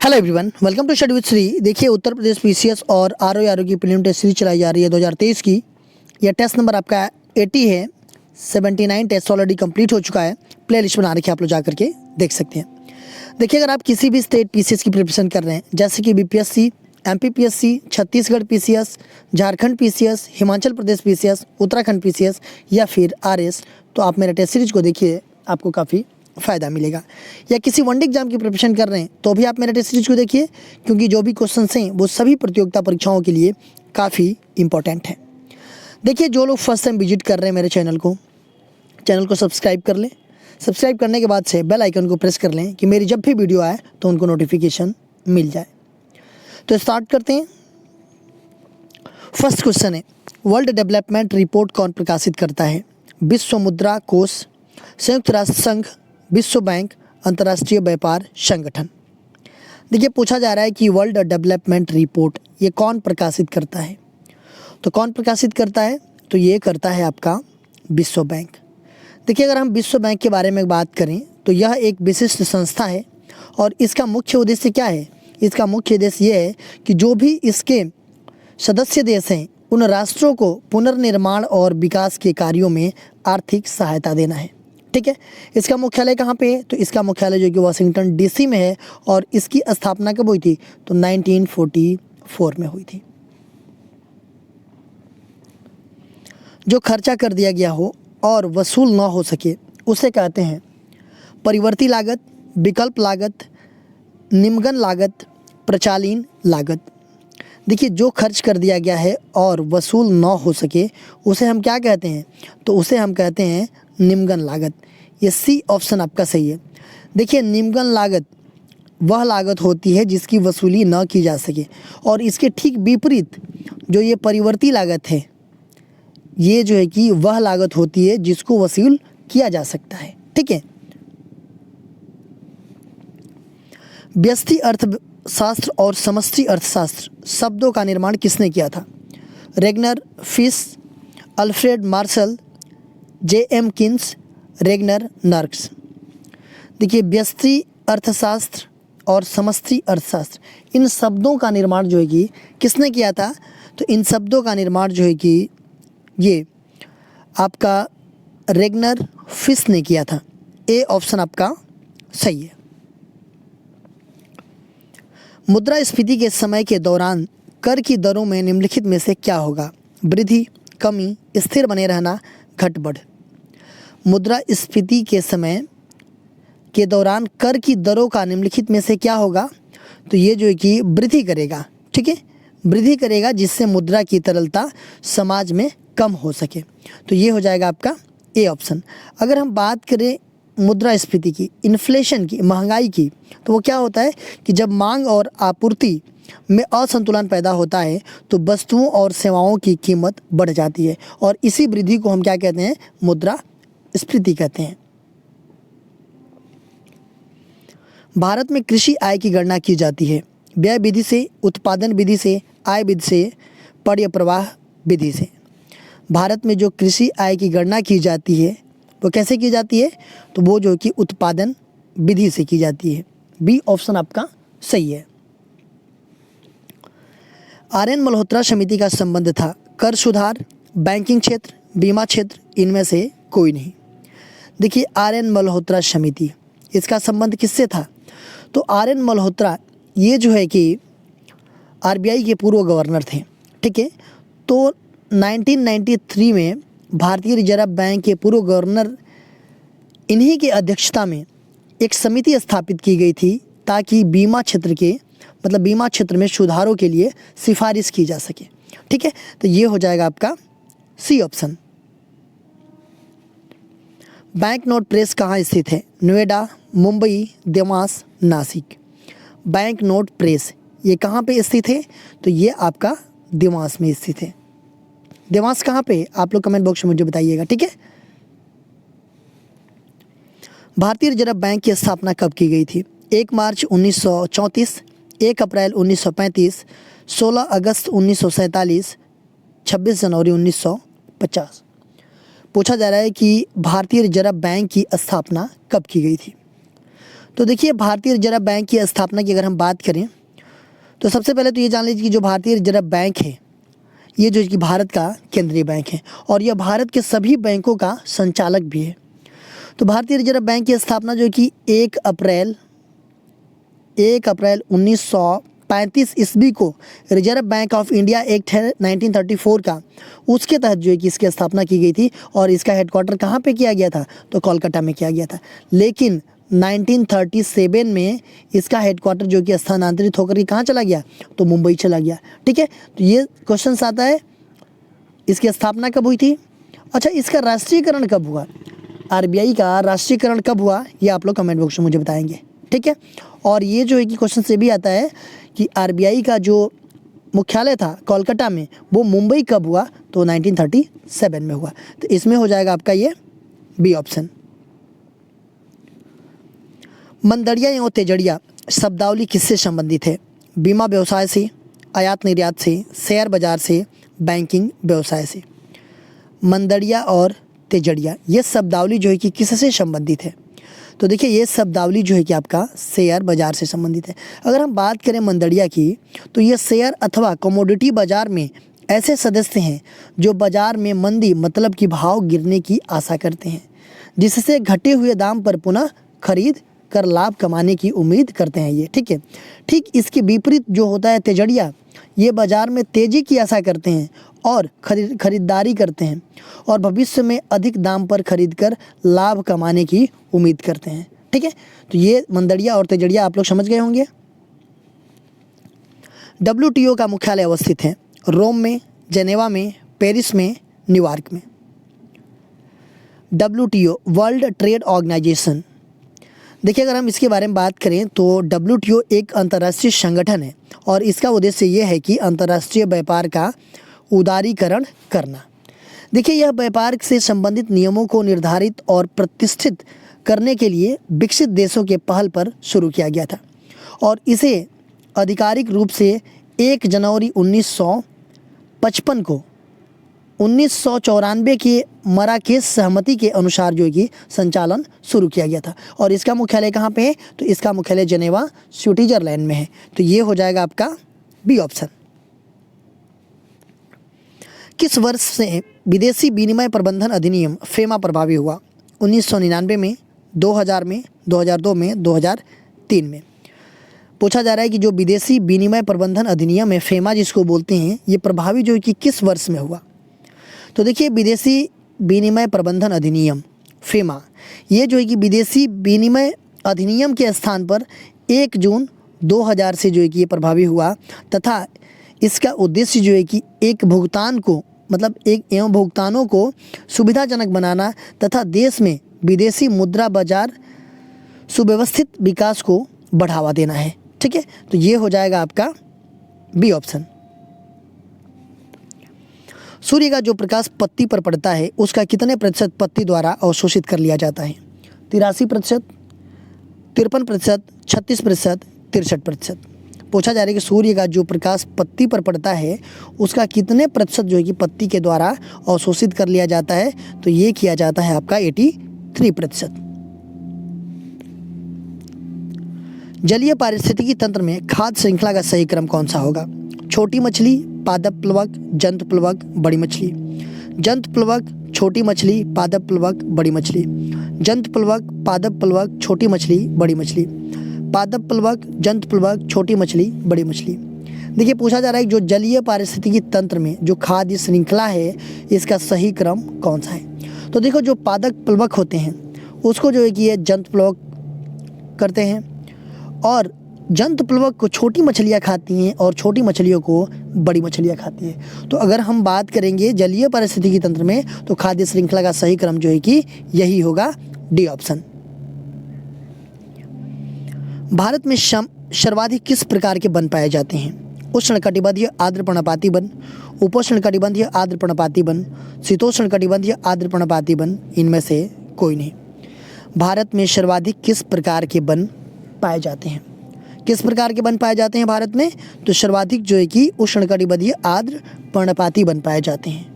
Hello everyone, welcome to study with Shri. देखिए, Uttar Pradesh PCS और RO की प्रीलिम टेस्ट सीरीज चलाई जा रही है 2023 की। यह टेस्ट नंबर आपका 80 है। 79 टेस्ट ऑलरेडी कंप्लीट हो चुका है। प्ले लिस्ट बना रखी है, आप लोग जा करके देख सकते हैं। देखिए, अगर आप किसी भी स्टेट पीसीएस की प्रिपरेशन कर रहे हैं, जैसे कि BPSC, MPPSC, Chhattisgarh PCS, Jharkhand PCS, Himachal Pradesh PCS, Uttarakhand PCS या फिर आरएस, तो आप मेरा टेस्ट सीरीज को देखिए, आपको काफ़ी फ़ायदा मिलेगा। या किसी वनडे एग्जाम की प्रिपरेशन कर रहे हैं तो भी आप मेरे टेस्ट सीरीज को देखिए, क्योंकि जो भी क्वेश्चंस हैं वो सभी प्रतियोगिता परीक्षाओं के लिए काफ़ी इंपॉर्टेंट हैं। देखिए, जो लोग फर्स्ट टाइम विजिट कर रहे हैं मेरे चैनल को सब्सक्राइब कर लें। सब्सक्राइब करने के बाद से बेल आइकन को प्रेस कर लें कि मेरी जब भी वीडियो आए तो उनको नोटिफिकेशन मिल जाए। तो स्टार्ट करते हैं। फर्स्ट क्वेश्चन है, वर्ल्ड डेवलपमेंट रिपोर्ट कौन प्रकाशित करता है? विश्व मुद्रा कोष, संयुक्त राष्ट्र संघ, विश्व बैंक, अंतर्राष्ट्रीय व्यापार संगठन। देखिए, पूछा जा रहा है कि वर्ल्ड डेवलपमेंट रिपोर्ट ये कौन प्रकाशित करता है? तो कौन प्रकाशित करता है? तो ये करता है आपका विश्व बैंक। देखिए, अगर हम विश्व बैंक के बारे में बात करें तो यह एक विशिष्ट संस्था है और इसका मुख्य उद्देश्य क्या है? इसका मुख्य उद्देश्य ये है कि जो भी इसके सदस्य देश हैं उन राष्ट्रों को पुनर्निर्माण और विकास के कार्यों में आर्थिक सहायता देना है। ठीक है। इसका मुख्यालय कहाँ पे है? तो इसका मुख्यालय जो कि वाशिंगटन डीसी में है और इसकी स्थापना कब हुई थी? तो 1944 में हुई थी। जो खर्चा कर दिया गया हो और वसूल ना हो सके उसे कहते हैं परिवर्ती लागत, विकल्प लागत, निम्नगन लागत, प्रचालीन लागत। देखिए, जो खर्च कर दिया गया है और वसूल ना हो सके उसे हम क्या कहते हैं? तो उसे हम कहते हैं निम्नगन लागत। ये सी ऑप्शन आपका सही है। देखिए, निम्नगन लागत वह लागत होती है जिसकी वसूली न की जा सके, और इसके ठीक विपरीत जो ये परिवर्ती लागत है, ये जो है कि वह लागत होती है जिसको वसूल किया जा सकता है। ठीक है। व्यष्टि अर्थशास्त्र और समष्टि अर्थशास्त्र शब्दों का निर्माण किसने किया था? Ragnar, fish, Alfred Marshall, J.M.. Keynes, Ragnar, नर्क्स। देखिए, व्यष्टि अर्थशास्त्र और समष्टि अर्थशास्त्र, इन शब्दों का निर्माण जो है कि किसने किया था? तो इन शब्दों का निर्माण जो है कि ये आपका रेगनर फिश ने किया था। ए ऑप्शन आपका सही है। मुद्रास्फीति के समय के दौरान कर की दरों में निम्नलिखित में से क्या होगा? वृद्धि, कमी, स्थिर बने रहना, घट बढ़। मुद्रास्फीति के समय के दौरान कर की दरों का निम्नलिखित में से क्या होगा? तो ये जो है कि वृद्धि करेगा। ठीक है, वृद्धि करेगा, जिससे मुद्रा की तरलता समाज में कम हो सके। तो ये हो जाएगा आपका ए ऑप्शन। अगर हम बात करें मुद्रास्फीति की, इन्फ्लेशन की, महंगाई की, तो वो क्या होता है कि जब मांग और आपूर्ति में असंतुलन पैदा होता है तो वस्तुओं और सेवाओं की कीमत बढ़ जाती है, और इसी वृद्धि को हम क्या कहते हैं? मुद्रास्फीति कहते हैं। भारत में कृषि आय की गणना की जाती है व्यय विधि से, उत्पादन विधि से, आय विधि से, पर्य प्रवाह विधि से। भारत में जो कृषि आय की गणना की जाती है वो कैसे की जाती है? तो वो जो कि उत्पादन विधि से की जाती है। बी ऑप्शन आपका सही है। आर.एन. मल्होत्रा समिति का संबंध था कर सुधार, बैंकिंग क्षेत्र, बीमा क्षेत्र, इनमें से कोई नहीं। देखिए, आर.एन. मल्होत्रा समिति, इसका संबंध किससे था? तो आर.एन. मल्होत्रा ये जो है कि आरबीआई के पूर्व गवर्नर थे। ठीक है। तो 1993 में भारतीय रिजर्व बैंक के पूर्व गवर्नर, इन्हीं की अध्यक्षता में एक समिति स्थापित की गई थी ताकि बीमा क्षेत्र में सुधारों के लिए सिफारिश की जा सके। ठीक है। तो ये हो जाएगा आपका C option. Bank note press कहाँ स्थित है? Noida, Mumbai, Dewas, Nashik. Bank note press ये कहाँ पे स्थित है? तो ये आपका देवास में स्थित है। देवास कहाँ पे? आप लोग कमेंट बॉक्स में मुझे बताइएगा। ठीक है। भारतीय रिजर्व बैंक की स्थापना कब की गई थी? 1 मार्च 1934, 1 अप्रैल 1935, 16 अगस्त 1947, 26 जनवरी 1950। पूछा जा रहा है कि भारतीय रिजर्व बैंक की स्थापना कब की गई थी? तो देखिए भारतीय रिजर्व बैंक की स्थापना की अगर हम बात करें तो सबसे पहले तो ये जान लीजिए कि जो भारतीय रिजर्व बैंक है ये जो कि भारत का केंद्रीय बैंक है और यह भारत के सभी बैंकों का संचालक भी है। तो भारतीय रिजर्व बैंक की स्थापना जो कि 1 अप्रैल 1935 ईस्वी को reserve bank of India act है 1934 का, उसके तहत जो है कि इसकी स्थापना की गई थी और इसका हेडक्वार्टर कहाँ पे किया गया था, तो कोलकाता में किया गया था। लेकिन 1937 में इसका हेडक्वार्टर जो कि स्थानांतरित होकर के कहाँ चला गया, तो मुंबई चला गया। ठीक है, तो ये क्वेश्चन आता है इसकी स्थापना कब हुई थी। अच्छा, इसका राष्ट्रीयकरण कब हुआ, आरबीआई का राष्ट्रीयकरण कब हुआ, ये आप लोग कमेंट बॉक्स में मुझे बताएंगे। ठीक है, और ये जो है कि क्वेश्चन से भी आता है कि आरबीआई का जो मुख्यालय था कोलकाता में वो मुंबई कब हुआ, तो 1937 में हुआ। तो इसमें हो जाएगा आपका ये बी ऑप्शन। मंदड़िया एवं तेजड़िया शब्दावली किससे संबंधित है, बीमा व्यवसाय से, आयात निर्यात से, शेयर बाजार से, बैंकिंग व्यवसाय से। मंदड़िया और तेजड़िया ये शब्दावली जो है कि किससे संबंधित है, तो देखिए ये शब्दावली जो है कि आपका शेयर बाजार से संबंधित है। अगर हम बात करें मंदड़िया की तो ये शेयर अथवा कमोडिटी बाजार में ऐसे सदस्य हैं जो बाजार में मंदी मतलब कि भाव गिरने की आशा करते हैं, जिससे घटे हुए दाम पर पुनः खरीद कर लाभ कमाने की उम्मीद करते हैं ये। ठीक है, ठीक इसके विपरीत जो होता है तेजड़िया, ये बाजार में तेजी की आशा करते हैं और खरीदारी करते हैं और भविष्य में अधिक दाम पर खरीदकर लाभ कमाने की उम्मीद करते हैं। ठीक है, तो ये मंदड़िया और तेजड़िया आप लोग समझ गए होंगे। WTO का मुख्यालय अवस्थित है रोम में, जेनेवा में, पेरिस में, न्यूयॉर्क में। WTO वर्ल्ड ट्रेड ऑर्गेनाइजेशन, देखिए अगर हम इसके बारे में बात करें तो WTO एक अंतर्राष्ट्रीय संगठन है और इसका उद्देश्य ये है कि अंतर्राष्ट्रीय व्यापार का उदारीकरण करना। देखिए यह व्यापार से संबंधित नियमों को निर्धारित और प्रतिष्ठित करने के लिए विकसित देशों के पहल पर शुरू किया गया था और इसे आधिकारिक रूप से 1 जनवरी 1955 को 1994 के मराकेश सहमति के अनुसार जो है कि संचालन शुरू किया गया था। और इसका मुख्यालय कहाँ पे है, तो इसका मुख्यालय जेनेवा स्विट्जरलैंड में है। तो ये हो जाएगा आपका बी ऑप्शन। किस वर्ष से विदेशी विनिमय प्रबंधन अधिनियम फेमा प्रभावी हुआ, 1999 में, 2000 में, 2002 में, 2003 में। पूछा जा रहा है कि जो विदेशी विनिमय प्रबंधन अधिनियम है फेमा जिसको बोलते हैं, ये प्रभावी जो है कि किस वर्ष में हुआ। तो देखिए विदेशी विनिमय प्रबंधन अधिनियम फेमा ये जो है कि विदेशी विनिमय अधिनियम के स्थान पर 1 जून 2000 से जो है कि ये प्रभावी हुआ तथा इसका उद्देश्य जो है कि एक भुगतान को मतलब एक एवं भुगतानों को सुविधाजनक बनाना तथा देश में विदेशी मुद्रा बाजार सुव्यवस्थित विकास को बढ़ावा देना है। ठीक है, तो ये हो जाएगा आपका बी ऑप्शन। सूर्य का जो प्रकाश पत्ती पर पड़ता है उसका कितने प्रतिशत पत्ती द्वारा अवशोषित कर लिया जाता है, 83%, 53%, 36%, 63%। पूछा जा रहा है कि सूर्य का जो प्रकाश पत्ती पर पड़ता है उसका कितने प्रतिशत जो है कि पत्ती के द्वारा अवशोषित कर लिया जाता है, तो ये किया जाता है आपका 83%। जलीय पारिस्थितिकी तंत्र में खाद्य श्रृंखला का सही क्रम कौन सा होगा, छोटी मछली, पादप प्लवक, जंतु प्लवक, बड़ी मछली। जंतु प्लवक, छोटी मछली, पादप प्लवक, बड़ी मछली। जंतु प्लवक, पादप प्लवक, छोटी मछली, बड़ी मछली। पादप प्लवक, जंतु प्लवक, छोटी मछली, बड़ी मछली। देखिए पूछा जा रहा है जो जलीय पारिस्थितिकी तंत्र में जो खाद्य श्रृंखला है इसका सही क्रम कौन सा है। तो देखो जो पादप प्लवक होते हैं उसको जो है कि ये जंतु प्लवक करते हैं और जंतु प्लवक को छोटी मछलियाँ खाती हैं और छोटी मछलियों को बड़ी मछलियाँ खाती हैं। तो अगर हम बात करेंगे जलीय पारिस्थितिकी तंत्र में तो खाद्य श्रृंखला का सही क्रम जो है कि यही होगा डी ऑप्शन। भारत में सर्वाधिक किस प्रकार के वन पाए जाते हैं, उष्णकटिबंधीय आर्द्र पर्णपाती वन, उपोष्णकटिबंधीय आर्द्र पर्णपाती वन, शीतोष्णकटिबंधीय आर्द्र पर्णपाती वन, इनमें से कोई नहीं। भारत में सर्वाधिक किस प्रकार के वन पाए जाते हैं, किस प्रकार के वन पाए जाते हैं भारत में, तो सर्वाधिक जो है कि उष्णकटिबंधीय आर्द्र पर्णपाती वन पाए जाते हैं।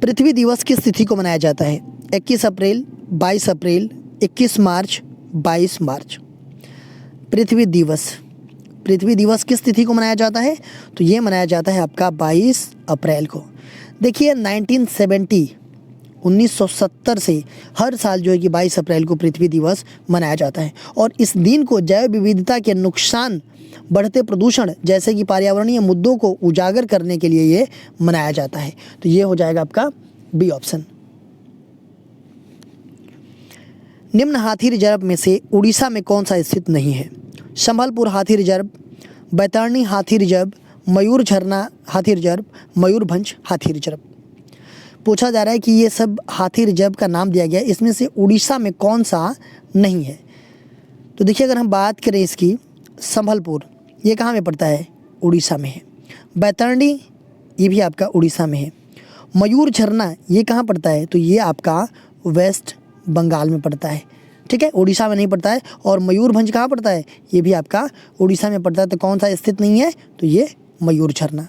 पृथ्वी दिवस किस तिथि को मनाया जाता है, 21 अप्रैल, 22 अप्रैल, 21 मार्च, 22 मार्च। पृथ्वी दिवस, पृथ्वी दिवस किस तिथि को मनाया जाता है? तो ये मनाया जाता है आपका 22 अप्रैल को। देखिए 1970 से हर साल जो है कि 22 अप्रैल को पृथ्वी दिवस मनाया जाता है और इस दिन को जैव विविधता के नुकसान, बढ़ते प्रदूषण जैसे कि पर्यावरणीय मुद्दों को उजागर करने के लिए ये मनाया जाता है। तो ये हो जाएगा आपका बी ऑप्शन। निम्न हाथी रिजर्व में से उड़ीसा में कौन सा स्थित नहीं है? संबलपुर हाथी रिजर्व, बैतरणी हाथी रिजर्व, मयूर झरना हाथी रिजर्व, मयूरभंज हाथी रिजर्व। पूछा जा रहा है कि ये सब हाथी रिजर्व का नाम दिया गया है, इसमें से उड़ीसा में कौन सा नहीं है? तो देखिए अगर हम बात करें इसकी, संबलपुर ये कहाँ में पड़ता है? उड़ीसा में है। बैतरणी ये भी आपका उड़ीसा में है। मयूर झरना ये कहाँ पड़ता है? तो ये आपका वेस्ट बंगाल में पड़ता है, ठीक है, उड़ीसा में नहीं पड़ता है। और मयूरभंज कहाँ पड़ता है? ये भी आपका उड़ीसा में पड़ता है। तो कौन सा स्थित नहीं है? तो ये मयूर झरना।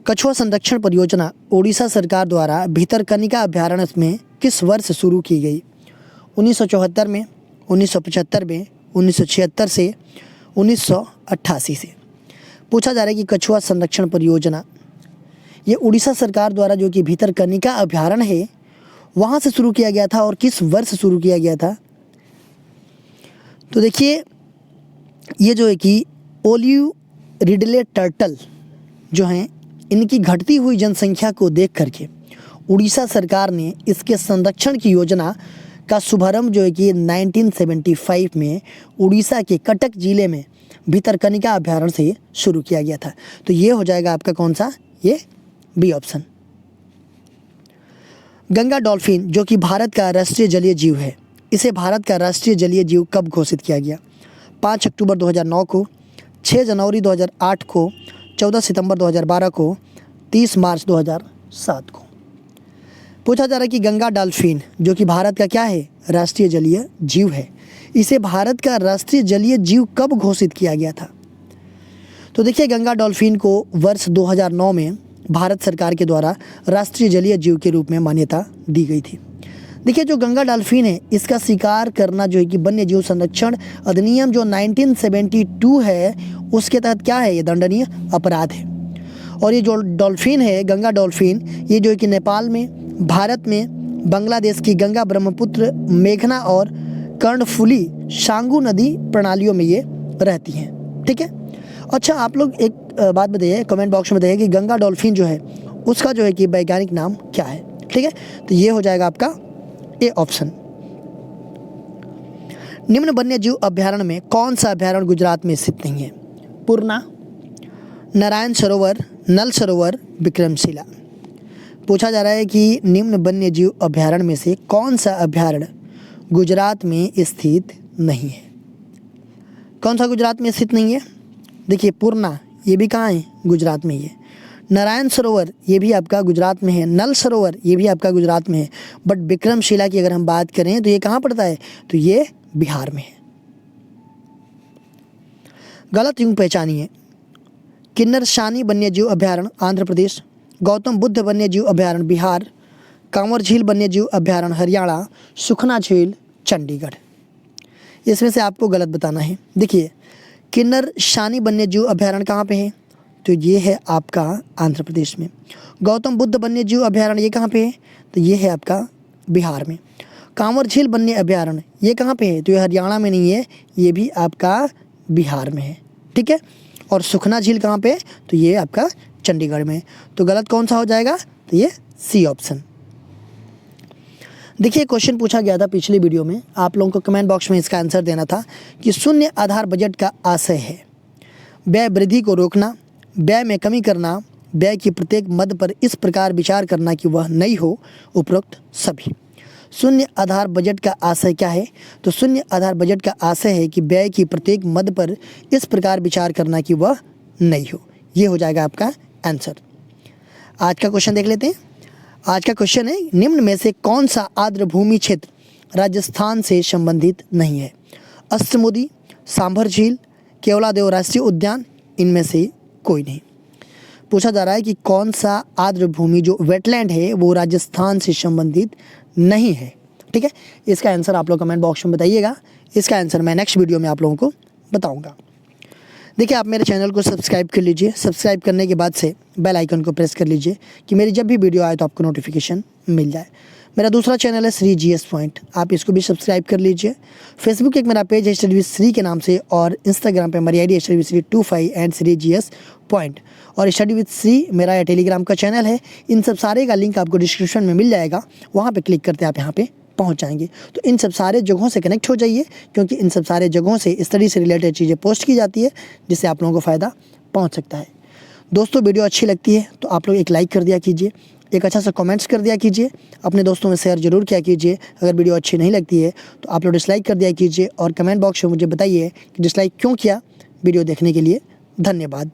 कछुआ संरक्षण परियोजना उड़ीसा सरकार द्वारा भितरकनिका अभ्यारण्य में किस वर्ष शुरू की गई? 1974 में, 1975 में, 1976 से, 1988 से। पूछा जा रहा है कि कछुआ संरक्षण परियोजना ये उड़ीसा सरकार द्वारा जो कि भितरकनिका अभ्यारण्य है वहाँ से शुरू किया गया था और किस वर्ष शुरू किया गया था? तो देखिए ये जो है कि ओलिव रिडले टर्टल जो हैं इनकी घटती हुई जनसंख्या को देख करके उड़ीसा सरकार ने इसके संरक्षण की योजना का शुभारंभ जो है कि 1975 में उड़ीसा के कटक जिले में भितरकनिका अभ्यारण्य से शुरू किया गया था। तो ये हो जाएगा आपका कौन सा? ये बी ऑप्शन। गंगा डॉल्फिन जो कि भारत का राष्ट्रीय जलीय जीव है, इसे भारत का राष्ट्रीय जलीय जीव कब घोषित किया गया? 5 अक्टूबर 2009 को, 6 जनवरी 2008 को, 14 सितंबर 2012 को, 30 मार्च 2007 को। पूछा जा रहा है कि गंगा डॉल्फिन जो कि भारत का क्या है? राष्ट्रीय जलीय जीव है, इसे भारत का राष्ट्रीय जलीय जीव कब घोषित किया गया था? तो देखिए गंगा डॉल्फिन को वर्ष 2009 में भारत सरकार के द्वारा राष्ट्रीय जलीय जीव के रूप में मान्यता दी गई थी। देखिए जो गंगा डॉल्फिन है इसका शिकार करना जो है कि वन्य जीव संरक्षण अधिनियम जो 1972 है उसके तहत क्या है? ये दंडनीय अपराध है। और ये जो डॉल्फिन है गंगा डॉल्फिन ये जो है कि नेपाल में, भारत में, बांग्लादेश की गंगा, ब्रह्मपुत्र, मेघना और कर्णफुली शांगू नदी प्रणालियों में ये रहती हैं, ठीक है। अच्छा आप लोग एक बात बताइए, कमेंट बॉक्स में बताइए कि गंगा डॉल्फिन जो है उसका जो है कि वैज्ञानिक नाम क्या है, ठीक है। तो ये हो जाएगा आपका ए ऑप्शन। निम्न वन्य जीव अभ्यारण्य में कौन सा अभ्यारण्य गुजरात में स्थित नहीं है? पूर्णा, नारायण सरोवर, नल सरोवर, विक्रमशिला। पूछा जा रहा है कि निम्न वन्य जीव अभ्यारण्य में से कौन सा अभ्यारण्य गुजरात में स्थित नहीं है? कौन सा गुजरात में स्थित नहीं है? देखिए पूर्णा ये भी कहाँ है? गुजरात में ही है। नारायण सरोवर ये भी आपका गुजरात में है। नल सरोवर ये भी आपका गुजरात में है। बट विक्रमशिला की अगर हम बात करें तो ये कहाँ पड़ता है? तो ये बिहार में है। गलत यूं पहचानिए। किन्नरसानी वन्यजीव अभ्यारण्य आंध्र प्रदेश, गौतम बुद्ध वन्यजीव अभ्यारण्य बिहार, कांवर झील वन्यजीव अभ्यारण्य हरियाणा, सुखना झील चंडीगढ़। इसमें से आपको गलत बताना है। देखिए किन्नरसानी वन्यजीव अभ्यारण्य कहाँ पे है? तो ये है आपका आंध्र प्रदेश में। गौतम बुद्ध वन्यजीव अभ्यारण्य ये कहाँ पे है? तो ये है आपका बिहार में। कांवर झील वन्य अभ्यारण्य ये कहाँ पे है? तो ये हरियाणा में नहीं है, ये भी आपका बिहार में है, ठीक है। और सुखना झील कहाँ पे है? तो ये आपका चंडीगढ़ में। तो गलत कौन सा हो जाएगा? तो ये सी ऑप्शन। देखिए क्वेश्चन पूछा गया था पिछली वीडियो में, आप लोगों को कमेंट बॉक्स में इसका आंसर देना था कि शून्य आधार बजट का आशय है व्यय वृद्धि को रोकना, व्यय में कमी करना, व्यय की प्रत्येक मद पर इस प्रकार विचार करना कि वह नहीं हो, उपरोक्त सभी। शून्य आधार बजट का आशय क्या है? तो शून्य आधार बजट का आशय है कि व्यय की प्रत्येक मद पर इस प्रकार विचार करना कि वह नहीं हो। ये हो जाएगा आपका आंसर। आज का क्वेश्चन देख लेते हैं। आज का क्वेश्चन है निम्न में से कौन सा आर्द्र भूमि क्षेत्र राजस्थान से संबंधित नहीं है? अष्टमुदी, सांभर झील, केवलादेव राष्ट्रीय उद्यान, इनमें से कोई नहीं। पूछा जा रहा है कि कौन सा आर्द्र भूमि जो वेटलैंड है वो राजस्थान से संबंधित नहीं है। ठीक है, इसका आंसर आप लोग कमेंट बॉक्स में बताइएगा। इसका आंसर मैं नेक्स्ट वीडियो में आप लोगों को बताऊंगा। देखिए, आप मेरे चैनल को सब्सक्राइब कर लीजिए। सब्सक्राइब करने के बाद से बेल आइकन को प्रेस कर लीजिए कि मेरी जब भी वीडियो आए तो आपको नोटिफिकेशन मिल जाए। मेरा दूसरा चैनल है श्री GS पॉइंट, आप इसको भी सब्सक्राइब कर लीजिए। फेसबुक एक मेरा पेज है स्टडी विद श्री के नाम से, और इंस्टाग्राम पे मेरी आईडी है study with Shri 25 and Shri GS point, और स्टडी विद श्री मेरा टेलीग्राम का चैनल है। इन सब सारे का लिंक आपको डिस्क्रिप्शन में मिल जाएगा, वहाँ पे क्लिक करते आप यहाँ पे पहुँच जाएंगे। तो इन सब सारे जगहों से कनेक्ट हो जाइए, क्योंकि इन सब सारे जगहों से स्टडी से रिलेटेड चीज़ें पोस्ट की जाती है, जिससे आप लोगों को फ़ायदा पहुँच सकता है। दोस्तों, वीडियो अच्छी लगती है तो आप लोग एक लाइक कर दिया कीजिए, एक अच्छा सा कमेंट्स कर दिया कीजिए, अपने दोस्तों में शेयर जरूर किया कीजिए। अगर वीडियो अच्छी नहीं लगती है तो आप लोग डिसलाइक कर दिया कीजिए, और कमेंट बॉक्स में मुझे बताइए कि डिसलाइक क्यों किया। वीडियो देखने के लिए धन्यवाद।